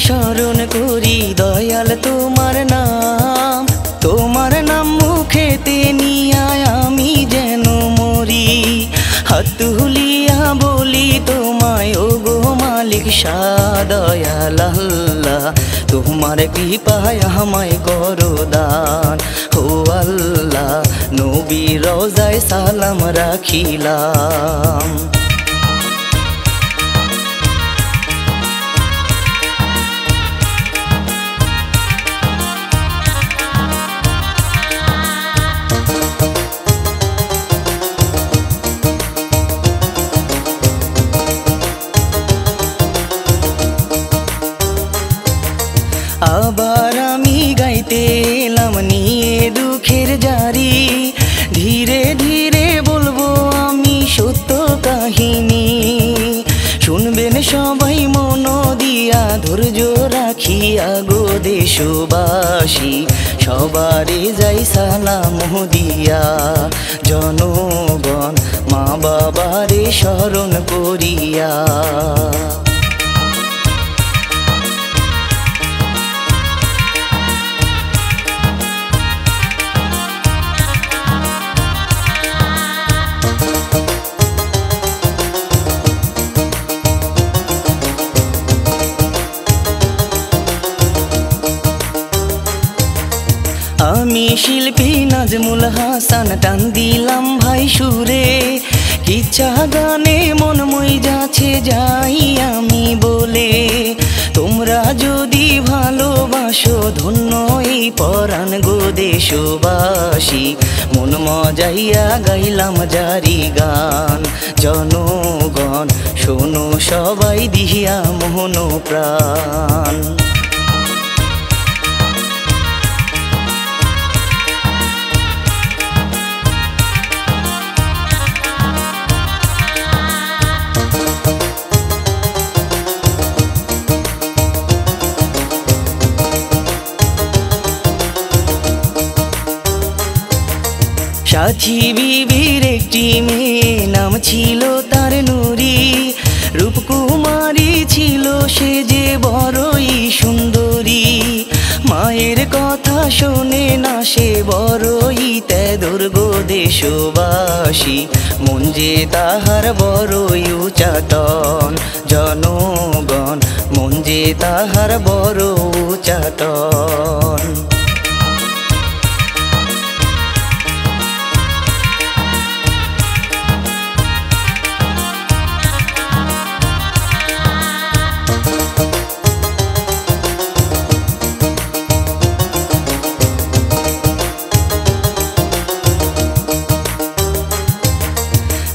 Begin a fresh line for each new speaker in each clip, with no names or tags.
স্মরণ করি দয়াল তোমার নাম মুখেতে নিয়া আমি যেন মরি। হাত তুলিয়া বলি তোমায় ওগো মালিক শাহ দয়াল আল্লাহ, তোমার কৃপায় আমায় করো দান। ও আল্লাহ নবীর রওজায় সালাম রাখিলাম। আবার আমি গাইতে এলাম নিয়ে দুঃখের জারি, ধীরে ধীরে বলবো আমি সত্য কাহিনী। শুনবেন সবাই মন দিয়া ধৈর্য রাখিয়া গো দেশবাসী, সবারে যাই সালাম দিয়া। জনগণ মা বাবারে স্মরণ করিয়া, আমি শিল্পী নাজমুল হাসান টান দিলাম ভাই সুরে, কিচ্ছা গানে মন মই যাচ্ছে যাই আমি বলে। তোমরা যদি ভালোবাসো ধন্য এই পরাণ গো দেশবাসী, মন মজাইয়া গাইলাম জারি গান। জনগণ শোনো সবাই দিয়া মোহন প্রাণ। সাথী বিবির একটি মেয়ে নাম ছিল তার নুরি, রূপকুমারী ছিল সে যে বড়ই সুন্দরী। মায়ের কথা শোনে না সে বড়ই তেদুর গো দেশবাসী, মন যে তাহার বড়ই উচাটন। জনগণ মন যে তাহার বড় উচাটন।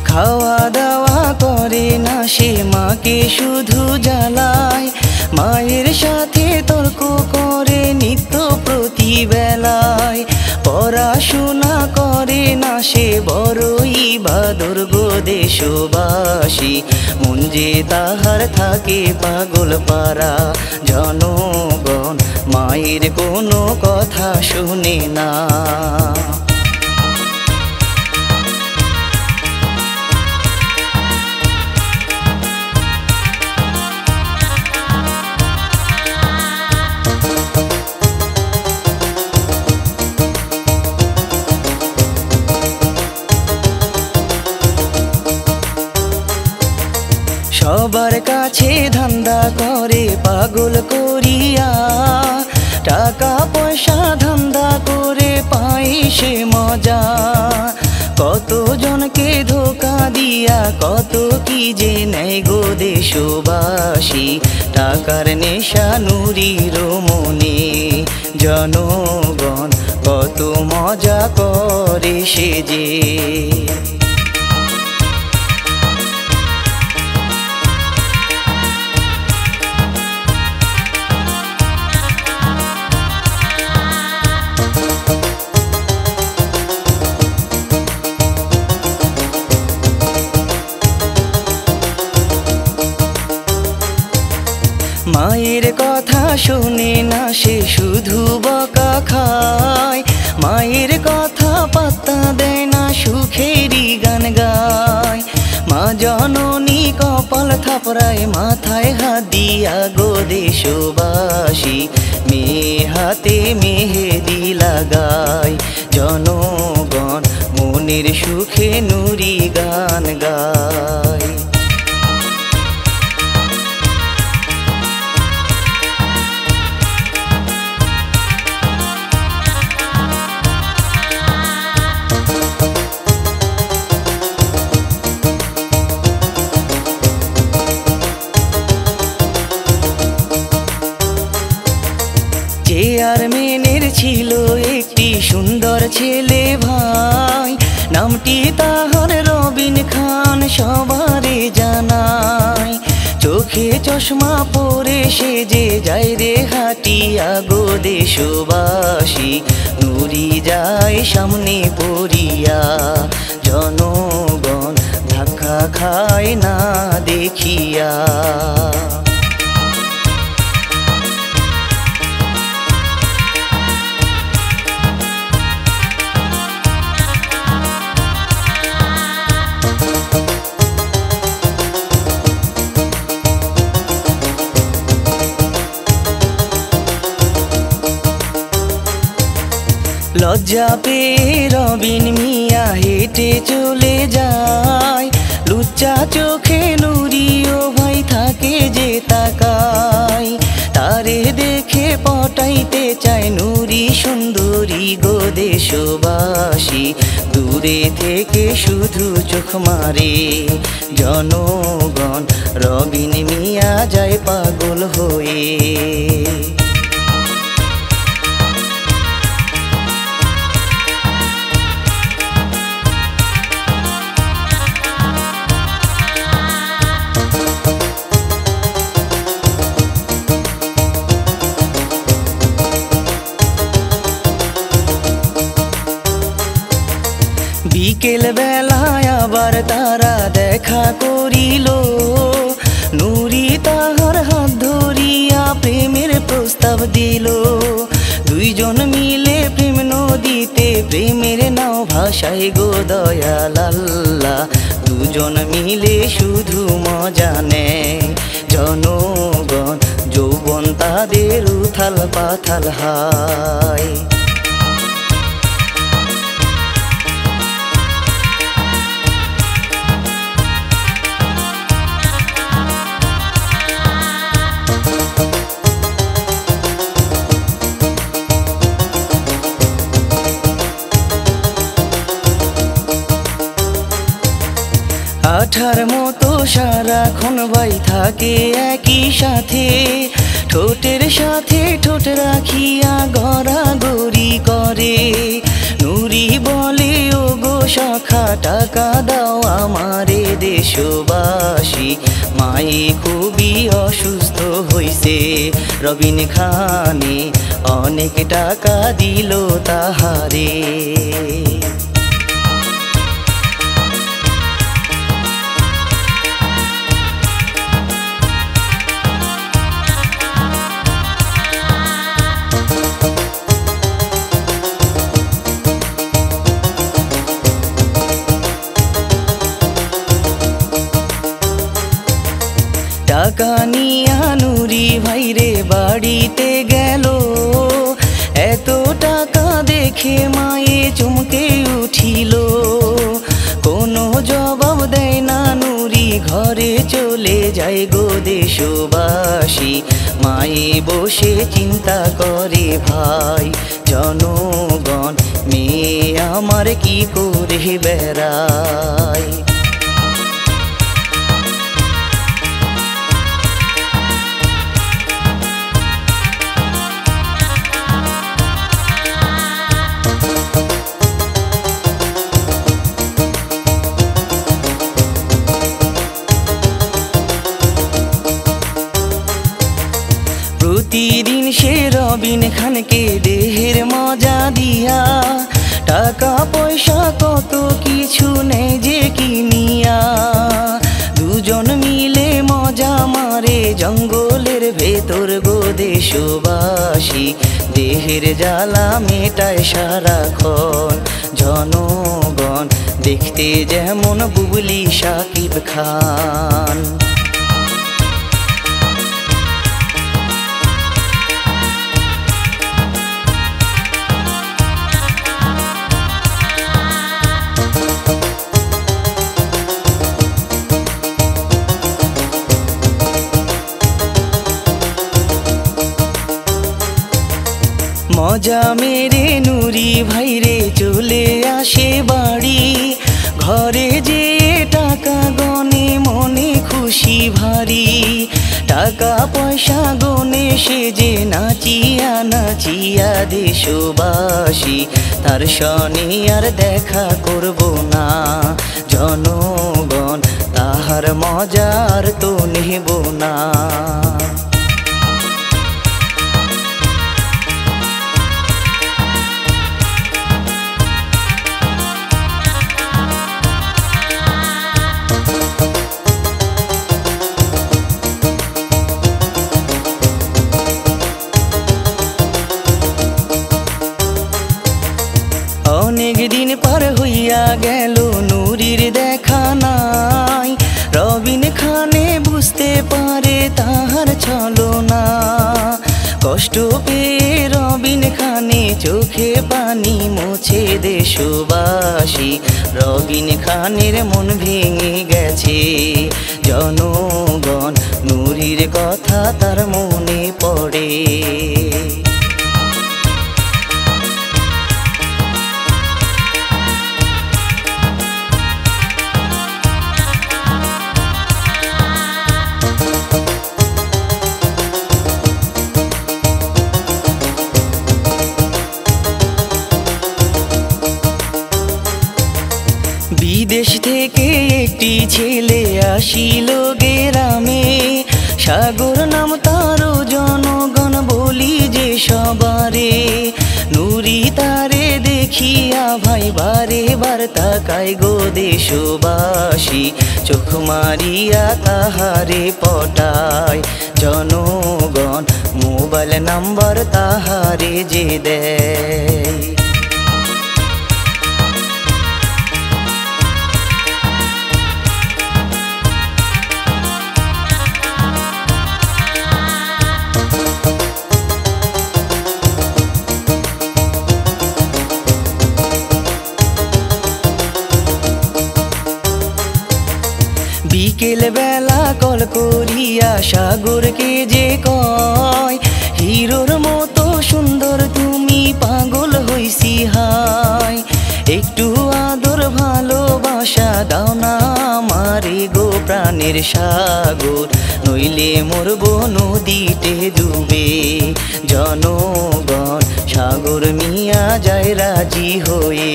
খাওয়া দাওয়া করে না সে মাকে শুধু জ্বালায়, মায়ের সাথে তর্ক করে নিত্য প্রতি বেলায়। পড়াশোনা করে না সে বড়ই বাদর গো দেশবাসী, মন যে তাহার থাকে পাগল পারা। জনগণ মায়ের কোনো কথা শুনে না। সবার কাছে ধান্দা করে পাগল করিয়া, টাকা পয়সা ধান্দা করে পাই সে মজা। কত জনকে ধোকা দিয়া কত কি যে নেয় গো দেশবাসী, টাকার নেশা নুরির মনে। জনগণ কত মজা করে সে যে। মায়ের কথা শোনে না সে শুধু বকা খায়, মায়ের কথা পাত্তা দেয় না সুখেরই গান গায়। মা জননী কপাল থাপ থাপড়ায় মাথায় হাত দিয়া গো দেশবাসী, মেয়ে হাতে মেহেদি লাগায় জনগণ মনের সুখে নুরি গান গায়। চেয়ারম্যানের ছিল একটি সুন্দর ছেলে ভাই, নামটি তাহার রবিন খান সবারে জানায়। চোখে চশমা পরে সেজে যায় রে হাটিয়া গো দেশবাসী, নুরি যায় সামনে পড়িয়া জনগণ ধাক্কা খায় না দেখিয়া। লজ্জা পেয়ে রবিন মিয়া হেঁটে চলে যায়, লুচ্চা চোখে নুরিও ভাই থাকে যে তাকায়। তারে দেখে পটাইতে চায় নুরি সুন্দরী গো দেশবাসী, দূরে থেকে শুধু চোখ মারে জনগণ, রবিন মিয়া যায় পাগল হয়ে। বিকেল বেলায় আবার তারা দেখা করিল, নুরি তাহার হাত ধরিয়া প্রেমের প্রস্তাব দিল। দুইজন মিলে প্রেম নদীতে প্রেমের নাও ভাসায় গো দয়াল আল্লাহ, দুজন মিলে শুধু মজা নেয় জনগণ, যৌবন তাদের উথাল পাথাল হায়। আঠার মতো সারাক্ষণ ভাই থাকে একই সাথে, ঠোঁটের সাথে ঠোঁট রাখিয়া গড়াগড়ি করে। নুরি বলে ও গো সখা টাকা দাও আমারে দেশবাসী, মায়ে খুবই অসুস্থ হইছে, রবিন খানে অনেক টাকা দিল তাহারে। টাকা নিয়া নুরি ভাইরে বাড়িতে গেল, এত টাকা দেখে মায়ে চমকে উঠিল। কোনো জবাব দেয় না নুরি, ঘরে চলে যায় গো দেশবাসী, মায়ে বসে চিন্তা করে ভাই জনগণ, মেয়ে আমার কি করে বেড়ায়। প্রতিদিন সে রবিন খানকে দেহের মজা দিয়া, টাকা পয়সা কত কিছু নেই যে কিনিয়া। দুজন মিলে মজা মারে জঙ্গলের ভেতর গো দেশবাসী, দেহের জ্বালা মেটায় সারাক্ষণ জনগণ, দেখতে যেমন বুবলি শাকিব খান। মজা মেরে নুরি ভাইরে চলে আসে বাড়ি, ঘরে যে টাকা গনে মনে খুশি ভারী। টাকা পয়সা গনে সে যে নাচিয়া নাচিয়া দেশবাসী, তার সনে আর দেখা করব না জনগণ, তাহার মজার তো নেব না। অনেক দিন পার হইয়া গেল নুরির দেখা নাই, রবিন খানে বুঝতে পারে তাহার ছলনা। কষ্ট পেয়ে রবিন খানে চোখে পানি মুছে দেশবাসী, রবিন খানের মন ভেঙে গেছে জনগণ, নুরির কথা তার মনে পড়ে। বিদেশ থেকে একটি ছেলে আসিল গ্রামে, সাগর নাম তারও জনগণ বলি যে সবারে। নুরি তারে দেখিয়া ভাই বারে বার তাকায় গো দেশবাসী, চোখ মারিয়া তাহারে পটায় জনগণ, মোবাইল নাম্বার তাহারে যে দেয়। বিকেল বেলা কল করিয়া সাগরকে যে কয়, হিরোর মতো সুন্দর তুমি পাগল হইছি হায়। একটু আদর ভালোবাসা দাও না আমারে গো প্রাণের সাগর, নইলে মরব নদীতে ডুবে জনগণ, সাগর মিয়া যায় রাজি হয়ে।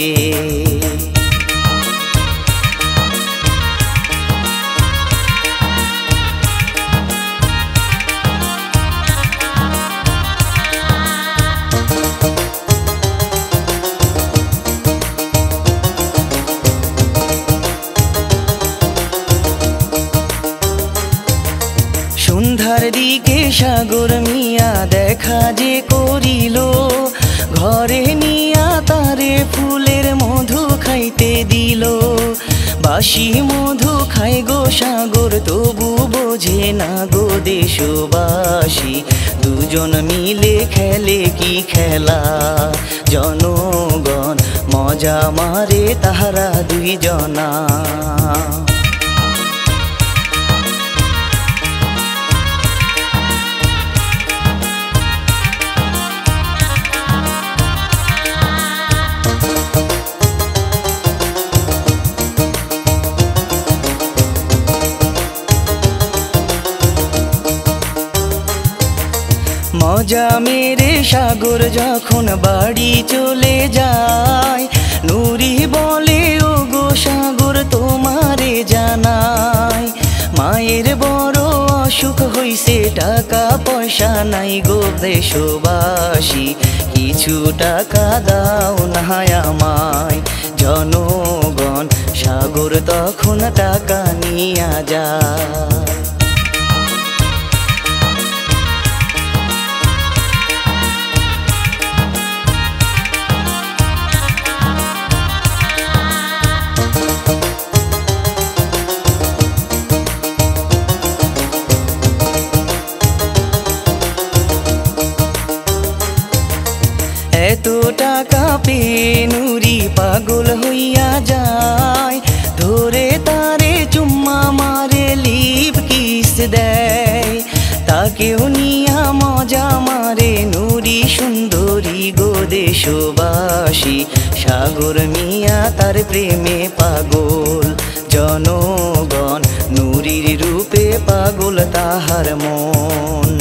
সন্ধ্যার দিকে সাগর মিয়া দেখা যে করিল, ঘরে নিয়া তারে ফুলের মধু খাইতে দিল। বাসি মধু খায় গো সাগর তবু বোঝে না গো দেশবাসী, দুজন মিলে খেলে কি খেলা জনগণ, মজা মারে তাহারা দুইজনা। মজা মেরে সাগর যখন বাড়ি চলে যায়, নুরি বলে ও গো সাগর তোমারে জানাই, মায়ের বড় অসুখ হইছে টাকা পয়সা নাই গো দেশবাসী, কিছু টাকা দাও না আমায় জনগণ, সাগর তখন টাকা নিয়া যায়। এত টাকা পেয়ে নুরি পাগল হইয়া যায়, ধরে তারে চুম্মা মারে লিপ কিস সুন্দরী গো দেশবাসী, সাগর মিয়া তার প্রেমে পাগল জনগণ, নুরির রূপে পাগল তাহার মন।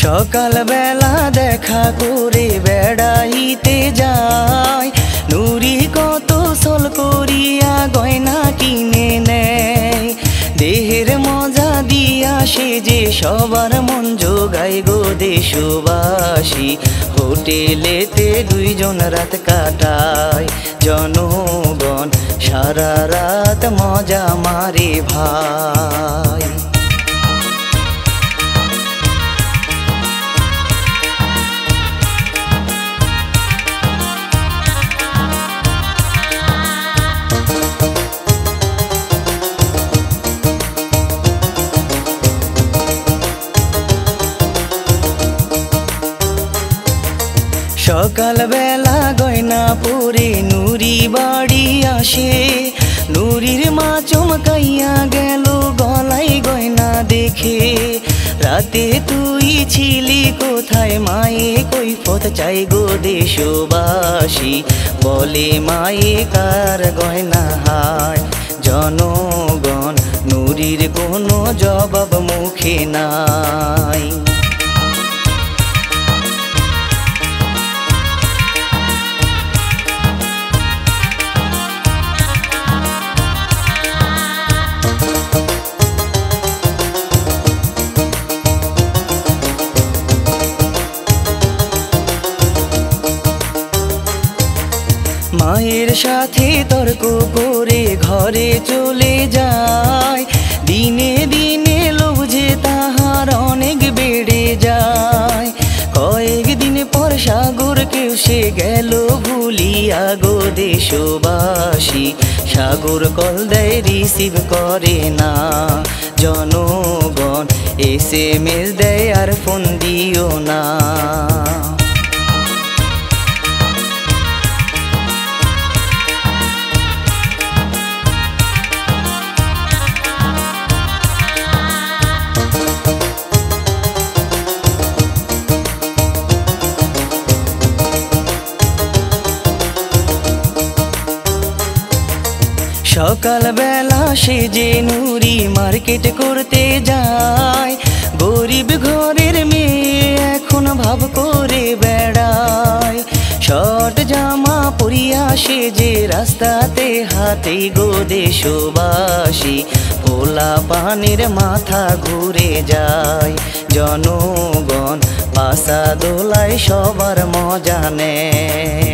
সকাল বেলা দেখা করে বেড়াইতে যায়, নুরি কত সল করিয়া গয়না কিনে নেয়, দেহের মজা দিয়া সে যে সবার মন জোগায় গো দেশবাসী, হোটেলেতে দুইজন রাত কাটায় জনগণ, সারা রাত মজা মারে ভাই। সকাল বেলা গয়না পরে নুরি বাড়ি আসে, নুরির মা চমকাইয়া গেল গলায় গয়না দেখে, রাতে তুই ছিলি কোথায় মায়ে কৈফত চাই গো দেশবাসী, বলে মায়ে কার গয়না হায় জনগণ, নুরির কোনো জবাব মুখে নাই। মায়ের সাথে তর্ক করে ঘরে চলে যায়, দিনে দিনে লোভ যে তাহার অনেক বেড়ে যায়, কয়েকদিন পর সাগরকেও সে গেল ভুলিয়া গো দেশবাসী, সাগর কল দেয় রিসিভ করে না জনগণ, SMS দেয় আর ফোন দিও না। সকাল বেলা সে যে নুরি মার্কেট করতে যায়, গরিব ঘরের মেয়ে এখন ভাব করে বেড়ায়, শর্ট জামা পরিয়া সে যে রাস্তাতে হাতে গো দেশবাসী, পোলা পানের মাথা ঘুরে যায় জনগণ, পাশা দোলায় সবার মজা নেয়।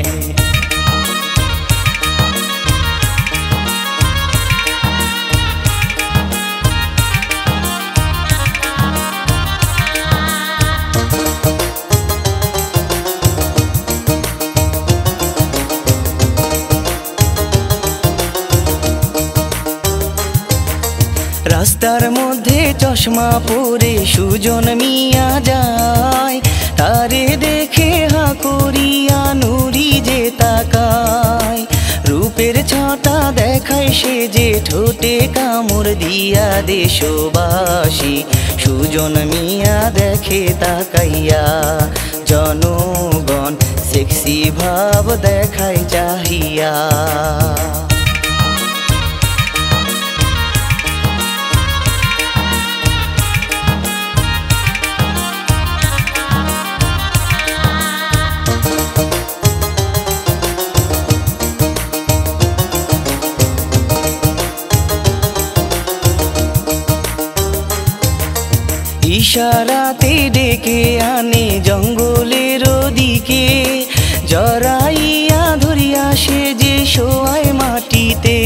রাস্তার মধ্যে চশমা পরে সুজন মিয়া যায়, তারে দেখে হা করিয়া নুরি যে তাকায়, রূপের ছটা দেখায় সে যে ঠোঁটে কামড় দিয়া দেশবাসী, সুজন মিয়া দেখে তাকাইয়া জনগণ, সেক্সি ভাব দেখায় চাহিয়া। ইশারাতে ডেকে আনে জঙ্গলের দিকে, জড়াইয়া ধরিয়া সে যে শোয়ায় মাটিতে,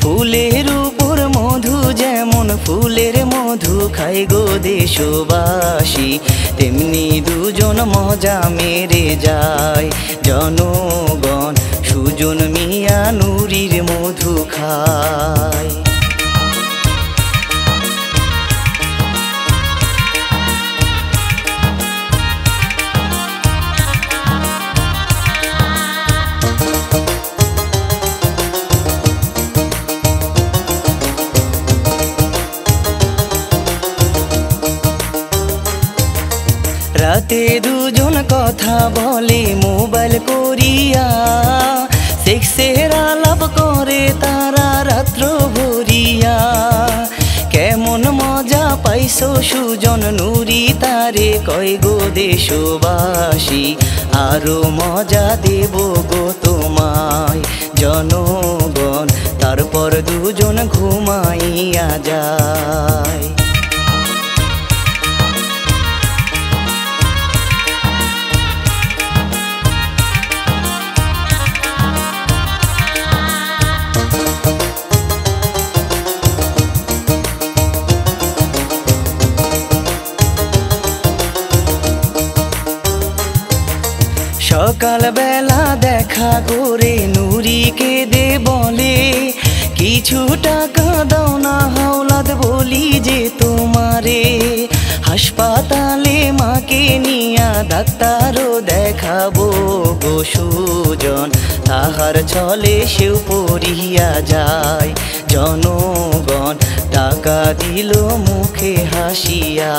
ফুলের উপর মধু যেমন ফুলের মধু খায় গো দেশবাসী, তেমনি দুজন মজা মেরে যায় জনগণ, সুজন মিয়া নুরির মধু খায়। রাতে দুজন কথা বলে মোবাইল করিয়া, সেক্সের আলাপ করে তারা রাত্র ভরিয়া। কেমন মজা পাইছো সুজন নুরি তারে কয় গো দেশবাসী, আরো মজা দেব গো তোমায় জনগণ, তারপর দুজন ঘুমাইয়া যায়। সকাল বেলা দেখা করে নুরিকে দে বলে, কিছু টাকা দাও না হাওলাত বলি যে তোমারে। হাসপাতালে মাকে নিয়া ডাক্তারও দেখাবো গো সুজন, তাহার ছলে সেও পড়িয়া যায় জনগণ, টাকা দিল মুখে হাসিয়া।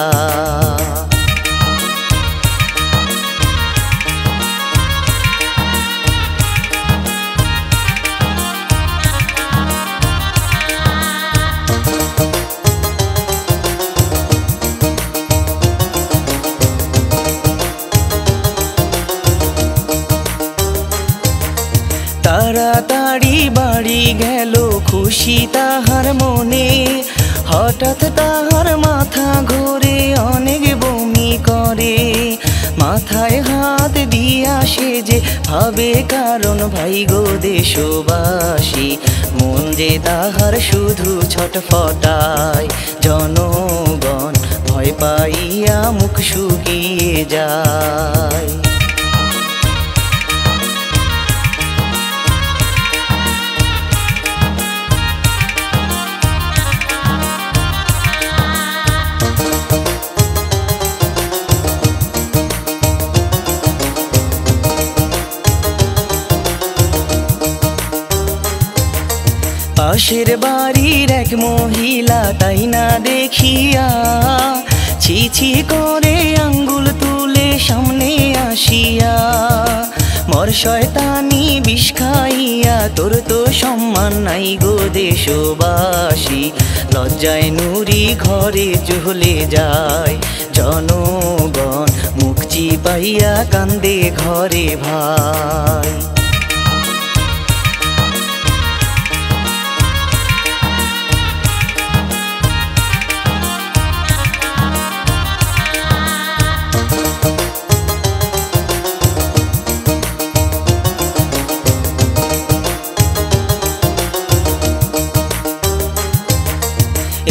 তাড়াতাড়ি বাড়ি গেল খুশি তাহার মনে, হঠাৎ তাহার মাথা ঘুরে অনেক বমি করে। মাথায় হাত দিয়া সে যে ভাবে কারণ ভাই গো দেশবাসী, মন যে তাহার শুধু ছটফটায় জনগণ, ভয় পাইয়া মুখ শুকিয়ে যায়। পাশের বাড়ির এক মহিলা তাই না দেখিয়া, ছি ছি করে আঙ্গুল তুলে সামনে আসিয়া। মর শয়তানি বিষ খাইয়া, তোর তো সম্মান নাই গো দেশবাসী, লজ্জায় নুরি ঘরে চলে যায় জনগণ, মুখ চিপাইয়া কান্দে ঘরে ভাই।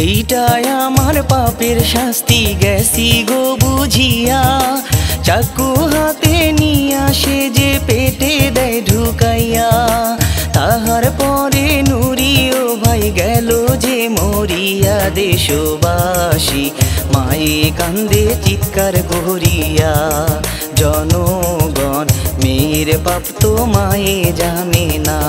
এইটাই আমার পাপের শাস্তি গেছি গো বুঝিয়া, চাকু হাতে নিয়া সে যে পেটে দেয় ঢুকাইয়া। তাহার পরে নুরিও ভাই গেল যে মরিয়া, দেশবাসী মায়ে কান্দে চিৎকার করিয়া জনগণ, মেয়ের পাপ তো মায়ে জানে না।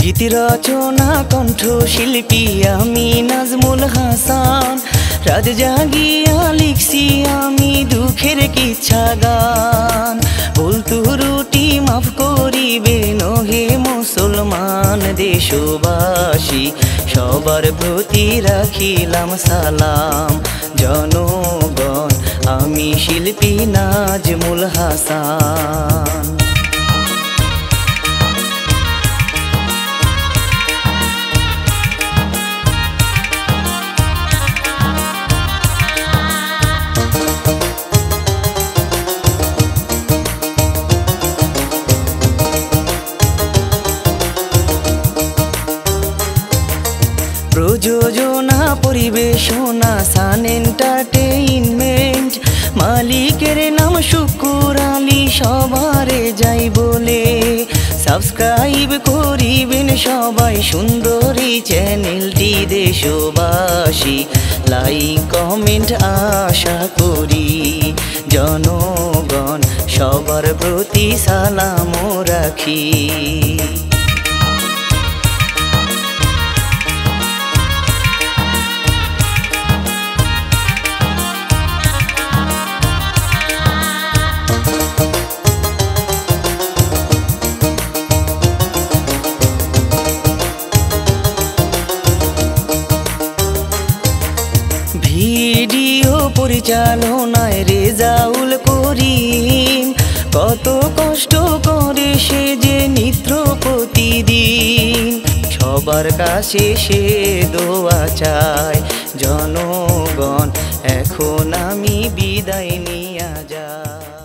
গীত রচনা কণ্ঠ শিল্পী আমি নাজমুল হাসান, রাত জাগিয়া লিখছি আমি দুঃখের কিচ্ছা গান। ভুল ত্রুটি মাফ করিবেন হে মুসলমান দেশবাসী, সবার প্রতি রাখিলাম সালাম জনগণ, আমি শিল্পী নাজমুল হাসান। প্রযোজনা পরিবেশনা সান এন্টারটেইনমেন্ট, মালিকের নাম শুকুর আলী, সবারে যাই বলে সাবস্ক্রাইব করিবেন সবাই সুন্দরী চ্যানেলটি দেশবাসী, লাইক কমেন্ট আশা করি। জনগণ সবার প্রতি সালাম রাখি। ভিডিও পরিচালনায় রেজাউল করিম, কত কষ্ট করে সে যে নিত্য প্রতিদিন। সবার কাছে সে দোয়া চায়, জনগণ এখন আমি বিদায় নিয়া যাই।